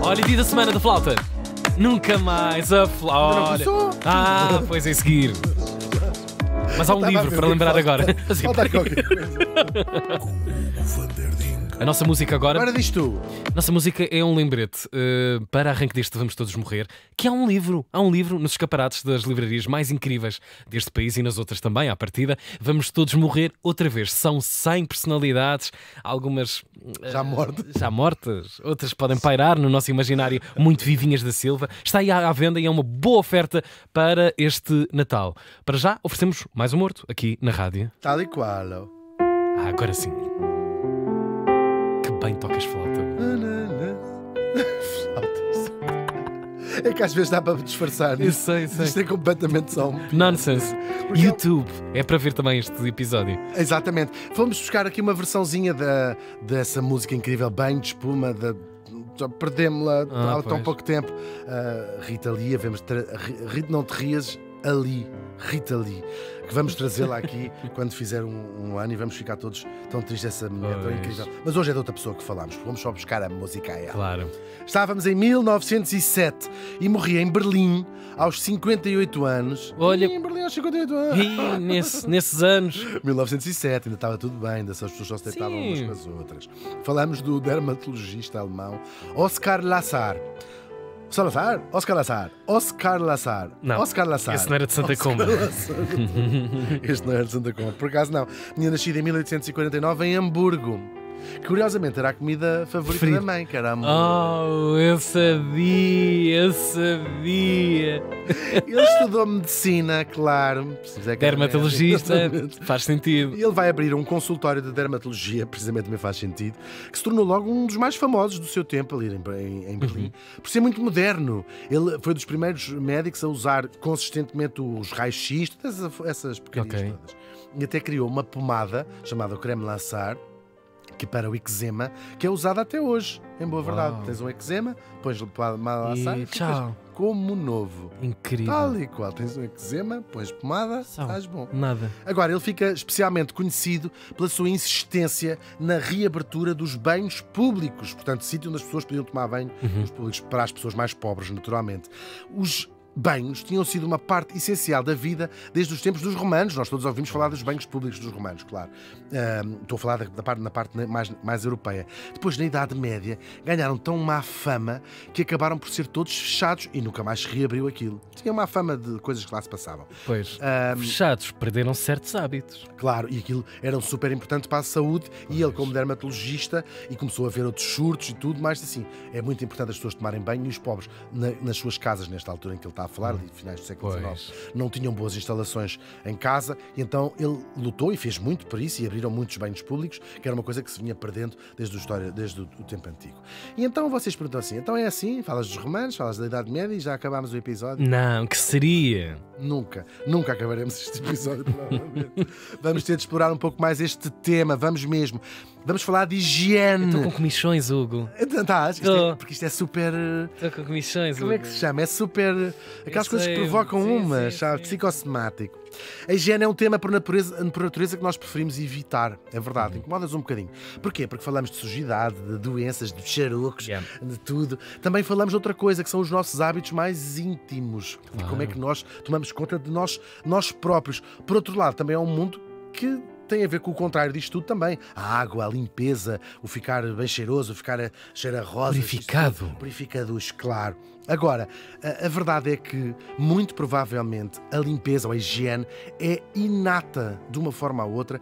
Olha, e dia da semana da flauta. Nunca mais a flauta. Ah, pois é seguir. Mas há um livro para lembrar agora. Falta qualquer coisa. A nossa música agora. Agora diz tu. Nossa música é um lembrete para arranque deste Vamos Todos Morrer, que há um livro nos escaparates das livrarias mais incríveis deste país e nas outras também, à partida. Vamos Todos Morrer outra vez. São 100 personalidades, algumas já mortas, outras podem pairar no nosso imaginário, muito vivinhas da Silva. Está aí à venda e é uma boa oferta para este Natal. Para já, oferecemos mais um morto aqui na rádio. Tal e qual. Agora sim. Que bem tocas flauta. É que às vezes dá para disfarçar. Eu sei. Isto é completamente só Nonsense. YouTube. É para ver também este episódio. Exatamente. Vamos buscar aqui uma versãozinha dessa música incrível, Banho de Espuma, já perdemos-la há tão pouco tempo. Rita Lee, não te rias, Ali, Rita Lee, que vamos trazê-la aqui quando fizer um ano e vamos ficar todos tão tristes, essa mulher tão incrível. Mas hoje é de outra pessoa que falamos, vamos só buscar a música a ela. Claro. Estávamos em 1907 e morri em Berlim aos 58 anos. Olha, em Berlim aos 58 anos. E nesses anos. 1907, ainda estava tudo bem, ainda as pessoas só se deitavam umas com as outras. Falamos do dermatologista alemão Oskar Lasar. Oskar Lasar. Não, Oskar Lasar. esse não era de Santa Comba. Este não era de Santa Comba. Por acaso não. Tinha nascido em 1849 em Hamburgo. Curiosamente era a comida favorita da mãe, que era hambúrguer. Eu sabia. Ele estudou medicina, claro. Dermatologista, faz sentido. E ele vai abrir um consultório de dermatologia, precisamente também faz sentido, que se tornou logo um dos mais famosos do seu tempo ali em Berlim, por ser muito moderno. Ele foi dos primeiros médicos a usar consistentemente os raios-x, todas essas porcarias todas. E até criou uma pomada chamada o creme Lasar, que para o eczema, que é usada até hoje, em boa verdade. Tens um eczema, pões pomada Lasar e tchau. Como novo. Incrível. Tal e qual. Tens um eczema, pões pomada, estás bom. Nada. Agora, ele fica especialmente conhecido pela sua insistência na reabertura dos banhos públicos. Portanto, sítio onde as pessoas podiam tomar banho, os públicos, para as pessoas mais pobres, naturalmente. Os banhos tinham sido uma parte essencial da vida desde os tempos dos romanos. Nós todos ouvimos falar dos banhos públicos dos romanos, claro. Estou a falar na parte mais europeia. Depois, na Idade Média, ganharam tão má fama que acabaram por ser todos fechados e nunca mais se reabriu aquilo. Tinha má fama de coisas que lá se passavam. Pois, fechados, perderam certos hábitos. Claro, e aquilo era super importante para a saúde e ele, como dermatologista, e começou a ver outros surtos e tudo mais assim. É muito importante as pessoas tomarem banho e os pobres, nas suas casas, nesta altura em que ele está a falar, de finais do século XIX, não tinham boas instalações em casa, e então ele lutou e fez muito por isso, e abriram muitos banhos públicos, que era uma coisa que se vinha perdendo desde o tempo antigo. E então vocês perguntam assim, então é assim? Falas dos romanos, falas da Idade Média e já acabámos o episódio? Não, que seria? Nunca acabaremos este episódio, provavelmente. Vamos ter de explorar um pouco mais este tema, vamos mesmo. Vamos falar de higiene. Estou com comichões, Hugo. Estás? Porque isto é super... Estou com comichões, Hugo. Como é que se chama? É super... Aquelas coisas que provocam psicossomático. A higiene é um tema por natureza que nós preferimos evitar. É verdade, incomoda-nos um bocadinho. Porquê? Porque falamos de sujidade, de doenças, de charucos, de tudo. Também falamos de outra coisa, que são os nossos hábitos mais íntimos. De como é que nós tomamos conta de nós próprios. Por outro lado, também é um mundo que tem a ver com o contrário disto tudo também. A água, a limpeza, o ficar bem cheiroso, o ficar a cheiro a rosas. Purificados, claro. Agora, a verdade é que, muito provavelmente, a limpeza ou a higiene é inata, de uma forma ou outra,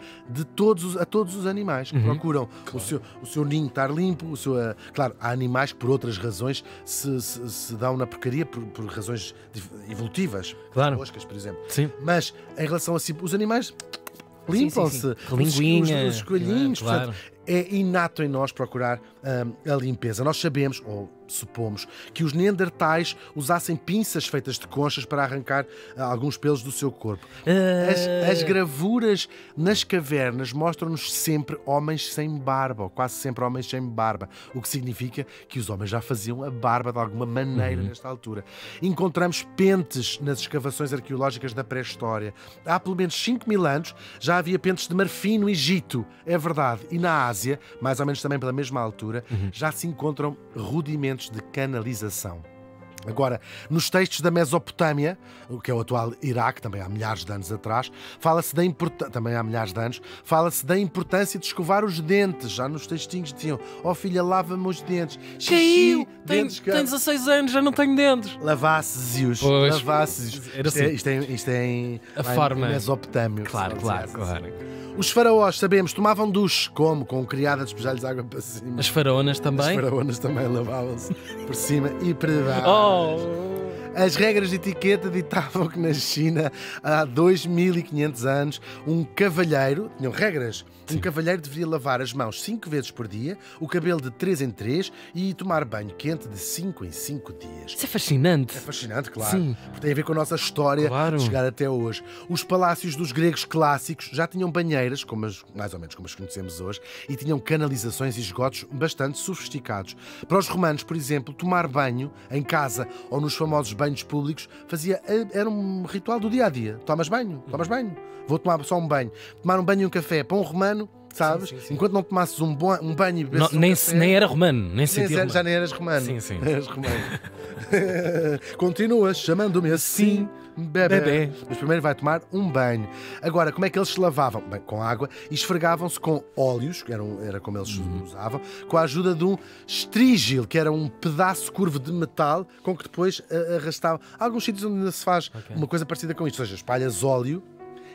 a todos os animais que procuram o seu ninho estar limpo. Claro, há animais que, por outras razões, se dão na porcaria por razões evolutivas. Claro. Moscas, por exemplo. Sim. Mas, em relação a os animais... limpam-se. Linguinhas. Os coelhinhos. Claro. Portanto, é inato em nós procurar a limpeza. Nós sabemos, ou supomos, que os neandertais usassem pinças feitas de conchas para arrancar alguns pelos do seu corpo. As gravuras nas cavernas mostram-nos sempre homens sem barba, ou quase sempre homens sem barba, o que significa que os homens já faziam a barba de alguma maneira nesta altura. Encontramos pentes nas escavações arqueológicas da pré-história. Há pelo menos 5.000 anos já havia pentes de marfim no Egito, é verdade, e na Ásia, mais ou menos também pela mesma altura, altura, já se encontram rudimentos de canalização. Agora, nos textos da Mesopotâmia, o que é o atual Iraque, também há milhares de anos atrás, fala-se da importância de escovar os dentes. Já nos textinhos diziam: "Oh filha, lava-me os dentes." Caiu! Tem 16 anos, já não tenho dentes. Lavasses-os. Isto é em Mesopotâmia. Claro. Os faraós, sabemos, tomavam duche. Como? Com criada a despejar-lhes água para cima. As faraonas também? As faraonas também lavavam-se por cima e para baixo. As regras de etiqueta ditavam que na China, há 2500 anos, um cavalheiro, tinham regras, um cavalheiro deveria lavar as mãos 5 vezes por dia, o cabelo de 3 em 3 e tomar banho quente de 5 em 5 dias. Isso é fascinante. É fascinante, claro. Sim. Porque tem a ver com a nossa história de chegar até hoje. Os palácios dos gregos clássicos já tinham banheiras, mais ou menos como as conhecemos hoje, e tinham canalizações e esgotos bastante sofisticados. Para os romanos, por exemplo, tomar banho em casa ou nos famosos banhos públicos era um ritual do dia-a-dia. Tomas banho? Vou tomar só um banho. Tomar um banho e um café para um romano, sabes? Sim. Enquanto não tomasses um banho e bebesses um café... Nem era romano, nem sentia romano. Já nem eras romano. Sim. Eras romano. Continuas chamando-me assim, bebê. Mas primeiro vai tomar um banho. Agora, como é que eles se lavavam? Bem, com água, e esfregavam-se com óleos, que era como eles usavam, com a ajuda de um estrígil, que era um pedaço curvo de metal, com que depois arrastavam. Há alguns sítios onde ainda se faz uma coisa parecida com isto, ou seja, espalhas óleo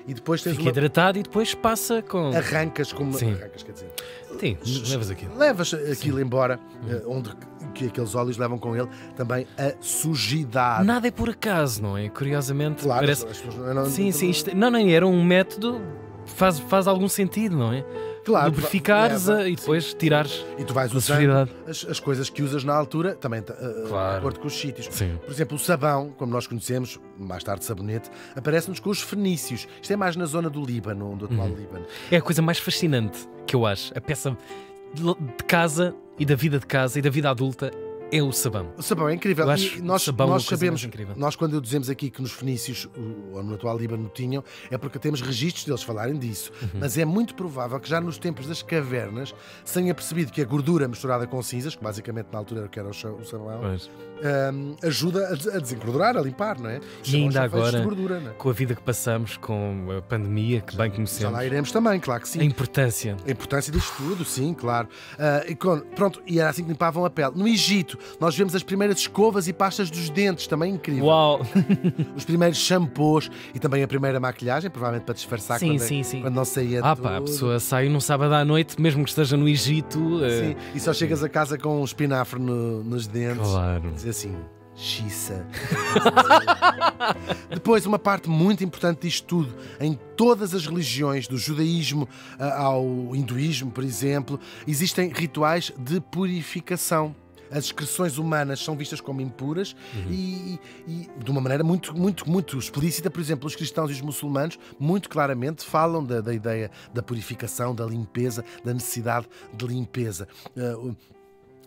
e depois tens fica hidratado e depois passa com... Arrancas, quer dizer... Sim, levas aquilo. Levas aquilo embora, onde que aqueles óleos levam com ele também a sujidade. Nada é por acaso, não é? Curiosamente, claro, parece... Sim. Não, era um método... Faz algum sentido, não é? Claro, lubrificares e depois tirares. E tu vais usando as coisas que usas na altura, também de acordo com os sítios. Sim. Por exemplo, o sabão, como nós conhecemos, mais tarde sabonete, aparece-nos com os fenícios. Isto é mais na zona do Líbano, do atual Líbano. É a coisa mais fascinante que eu acho. A peça de casa e da vida de casa e da vida adulta é o sabão. O sabão é incrível. E nós sabemos, incrível. Nós quando dizemos aqui que nos fenícios ou no atual Líbano tinham, é porque temos registros deles falarem disso. Mas é muito provável que já nos tempos das cavernas se tenha percebido que a gordura misturada com cinzas, que basicamente na altura era o que era o sabão, ajuda a desencordurar, a limpar, não é? E ainda agora, gordura, não é? com a vida que passamos, com a pandemia, que bem conhecemos. Já lá iremos também, claro que sim. A importância disto tudo, sim, claro. E era assim que limpavam a pele. No Egito, nós vemos as primeiras escovas e pastas dos dentes, também incrível. Uau! Os primeiros shampoos e também a primeira maquilhagem, provavelmente para disfarçar quando não saía tudo. A pessoa sai num sábado à noite, mesmo que esteja no Egito. Sim, e só chegas a casa com um espinafre nos dentes. Claro. Diz assim... Xiça. Depois, uma parte muito importante disto tudo, em todas as religiões, do judaísmo ao hinduísmo, por exemplo, existem rituais de purificação. As excreções humanas são vistas como impuras e de uma maneira muito explícita. Por exemplo, os cristãos e os muçulmanos muito claramente falam da ideia da purificação, da limpeza, da necessidade de limpeza.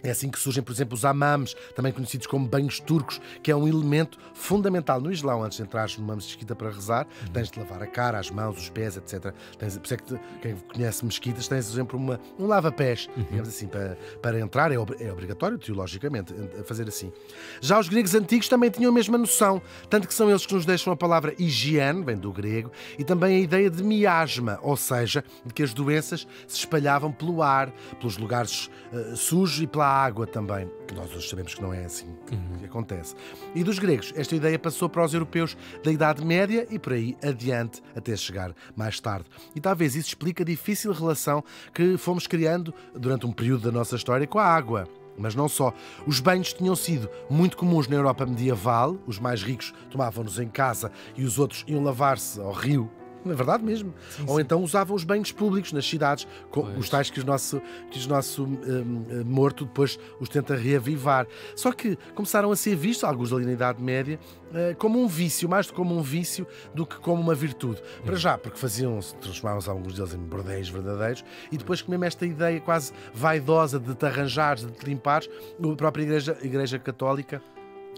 É assim que surgem, por exemplo, os hammams, também conhecidos como banhos turcos, que é um elemento fundamental no Islão. Antes de entrares numa mesquita para rezar, tens de lavar a cara, as mãos, os pés, etc. Por isso é que quem conhece mesquitas tens, por exemplo, um lava-pés, digamos assim, para entrar. É obrigatório, teologicamente, fazer assim. Já os gregos antigos também tinham a mesma noção, tanto que são eles que nos deixam a palavra higiene, vem do grego, e também a ideia de miasma, ou seja, de que as doenças se espalhavam pelo ar, pelos lugares sujos e pela água também, que nós hoje sabemos que não é assim que acontece. E dos gregos, esta ideia passou para os europeus da Idade Média e por aí adiante, até chegar mais tarde. E talvez isso explique a difícil relação que fomos criando durante um período da nossa história com a água. Mas não só. Os banhos tinham sido muito comuns na Europa medieval, os mais ricos tomavam-nos em casa e os outros iam lavar-se ao rio. Na verdade mesmo. Sim. Ou então usavam os banhos públicos nas cidades, os tais que o nosso morto depois os tenta reavivar. Só que começaram a ser vistos, alguns ali na Idade Média, como um vício, mais como um vício do que como uma virtude. Para já, porque transformavam-se alguns deles em bordéis verdadeiros, e depois que mesmo esta ideia quase vaidosa de te arranjares, de te limpares, a própria Igreja Católica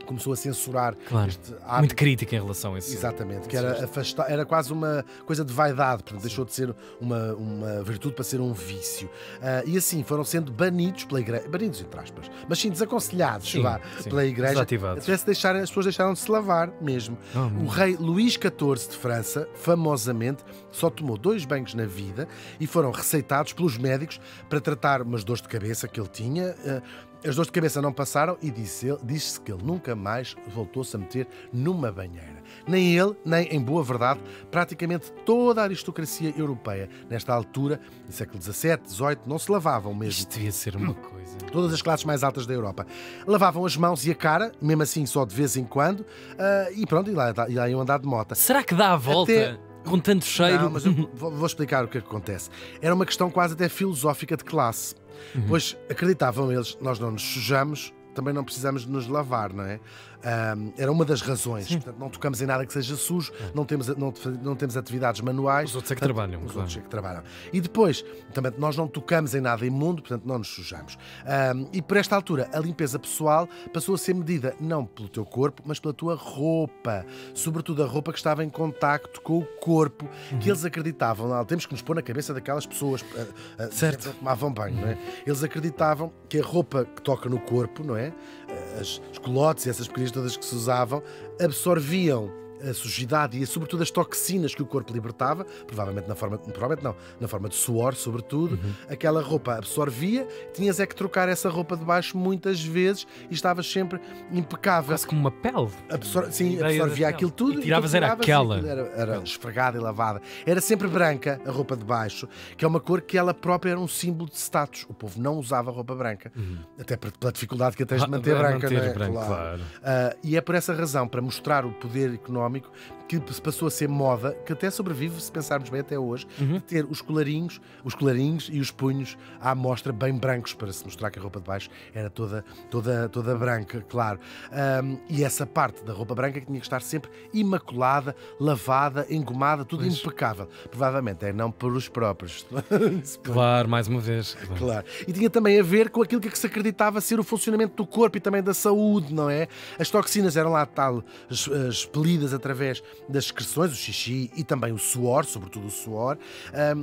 começou a censurar este hábito. Muito crítica em relação a isso. Exatamente, que era afastar, era quase uma coisa de vaidade, portanto, deixou de ser uma virtude para ser um vício. E assim foram sendo banidos pela igreja, banidos entre aspas, mas sim desaconselhados pela igreja. Até as pessoas deixaram de se lavar mesmo. O rei Luís XIV de França, famosamente, só tomou 2 banhos na vida e foram receitados pelos médicos para tratar umas dores de cabeça que ele tinha. As dores de cabeça não passaram e disse-se que ele nunca mais voltou-se a meter numa banheira. Nem ele, nem, em boa verdade, praticamente toda a aristocracia europeia, nesta altura, no século XVII, XVIII, não se lavavam mesmo. Isto devia ser uma coisa. Todas as classes mais altas da Europa. Lavavam as mãos e a cara, mesmo assim só de vez em quando, e pronto, e lá iam andar de moto. Será que dá a volta? Com tanto cheiro? Não, mas eu vou explicar o que é que acontece. Era uma questão quase até filosófica de classe. Pois acreditavam eles, nós não nos sujamos, também não precisamos de nos lavar, não é? Era uma das razões. Portanto, não tocamos em nada que seja sujo, não temos atividades manuais. Os outros é que trabalham. Os outros é que trabalham. E depois, também, nós não tocamos em nada imundo, portanto, não nos sujamos. E por esta altura, a limpeza pessoal passou a ser medida não pelo teu corpo, mas pela tua roupa. Sobretudo a roupa que estava em contacto com o corpo, que eles acreditavam. Não, temos que nos pôr na cabeça daquelas pessoas certo. Que tomavam banho, não é? Eles acreditavam que a roupa que toca no corpo, não é? Os colotes e essas porcarias todas que se usavam absorviam a sujidade e, sobretudo, as toxinas que o corpo libertava, provavelmente na forma de suor, sobretudo. Aquela roupa absorvia, tinhas é que trocar essa roupa de baixo muitas vezes e estavas sempre impecável. Quase como uma pele. Sim, absorvia aquilo tudo. E tiravas era aquela. Era esfregada e lavada. Era sempre branca a roupa de baixo, que é uma cor que ela própria era um símbolo de status. O povo não usava roupa branca, até pela dificuldade que tens de manter branca. Claro. E é por essa razão, para mostrar o poder económico, que passou a ser moda, que até sobrevive, se pensarmos bem até hoje, de ter os colarinhos e os punhos à mostra bem brancos, para se mostrar que a roupa de baixo era toda branca, claro. E essa parte da roupa branca que tinha que estar sempre imaculada, lavada, engomada, tudo impecável. Provavelmente não por os próprios. Claro, mais uma vez. Claro. E tinha também a ver com aquilo que se acreditava ser o funcionamento do corpo e também da saúde, não é? As toxinas eram lá expelidas através das excreções, o xixi e também o suor, sobretudo o suor,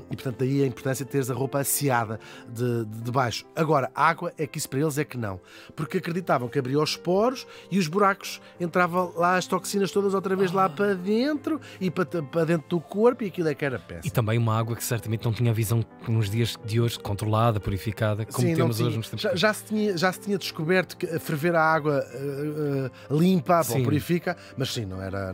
e portanto daí a importância de teres a roupa asseada de baixo. Agora, a água é que isso para eles é que não, porque acreditavam que abria os poros e os buracos entravam lá as toxinas todas outra vez lá para dentro e para dentro do corpo, e aquilo é que era péssimo. E também uma água que certamente não tinha a visão nos dias de hoje, controlada, purificada, como sim, temos hoje nos tempos. Já se tinha descoberto que a ferver a água limpa, ou purifica, mas sim, não era.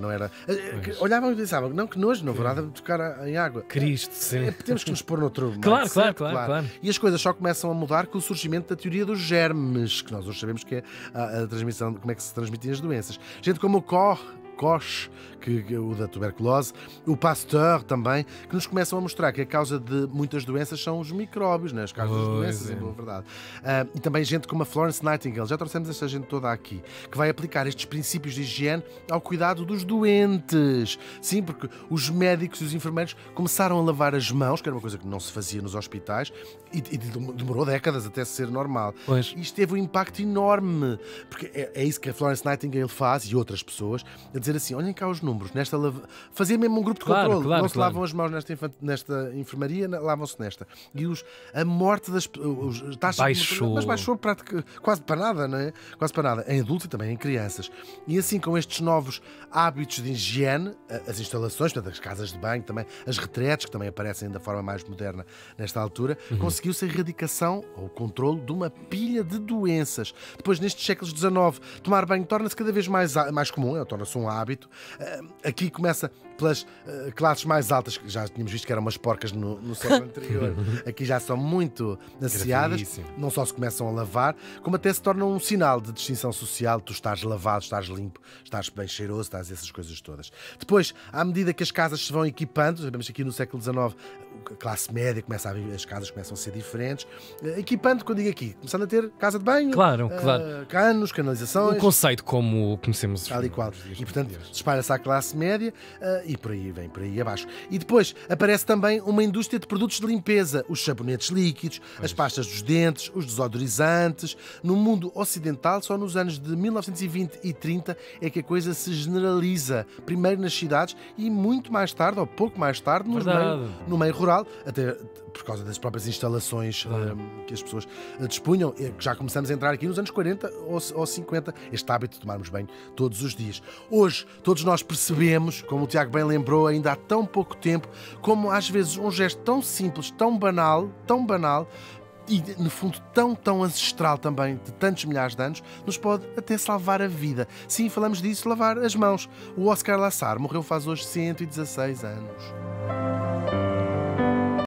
Olhavam e pensavam, não, que nojo, não vou nada tocar em água. Cristo, sim. Temos que nos pôr noutro. Claro. E as coisas só começam a mudar com o surgimento da teoria dos germes, que nós hoje sabemos que é a transmissão, como é que se transmitem as doenças. Gente como o Koch, o da tuberculose, o Pasteur também, que nos começam a mostrar que a causa de muitas doenças são os micróbios, né? As causas das doenças, em boa verdade. E também gente como a Florence Nightingale, já trouxemos esta gente toda aqui, que vai aplicar estes princípios de higiene ao cuidado dos doentes. Sim, porque os médicos e os enfermeiros começaram a lavar as mãos, que era uma coisa que não se fazia nos hospitais, e demorou décadas até ser normal. Pois. E isto teve um impacto enorme, porque é isso que a Florence Nightingale faz, e outras pessoas, a dizer assim, olhem cá os números, fazia mesmo um grupo de controle, não se lavam as mãos nesta enfermaria, lavam-se nesta. E a morte das taxas baixou quase para nada, não é? Quase para nada, em adultos e também em crianças. E assim, com estes novos hábitos de higiene, as instalações, portanto, as casas de banho, também as retretes, que também aparecem da forma mais moderna nesta altura, conseguiu-se a erradicação ou o controle de uma pilha de doenças. Depois, nestes séculos XIX, tomar banho torna-se cada vez mais comum, torna-se um hábito. Aqui começa pelas classes mais altas, que já tínhamos visto que eram umas porcas no século anterior. Aqui já são muito asseadas, não só se começam a lavar, como até se tornam um sinal de distinção social. Tu estás lavado, estás limpo, estás bem cheiroso, estás essas coisas todas. Depois, à medida que as casas se vão equipando, sabemos que aqui no século XIX a classe média as casas começam a ser diferentes, equipando, quando digo aqui, começando a ter casa de banho, canos, canalizações. O conceito como conhecemos. Tal e qual. E portanto, espalha-se à classe média E por aí vem, por aí abaixo. E depois aparece também uma indústria de produtos de limpeza, os sabonetes líquidos, as pastas dos dentes, os desodorizantes. No mundo ocidental, só nos anos de 1920 e 30 é que a coisa se generaliza. Primeiro nas cidades e muito mais tarde, ou pouco mais tarde, no meio rural, até por causa das próprias instalações que as pessoas dispunham, que já começamos a entrar aqui nos anos 40 ou 50, este hábito de tomarmos banho todos os dias. Hoje, todos nós percebemos, como o Tiago bem lembrou, ainda há tão pouco tempo, como às vezes um gesto tão simples, tão banal, e no fundo tão ancestral também, de tantos milhares de anos, nos pode até salvar a vida. Sim, falamos disso, lavar as mãos. O Oscar Lasar morreu faz hoje 116 anos.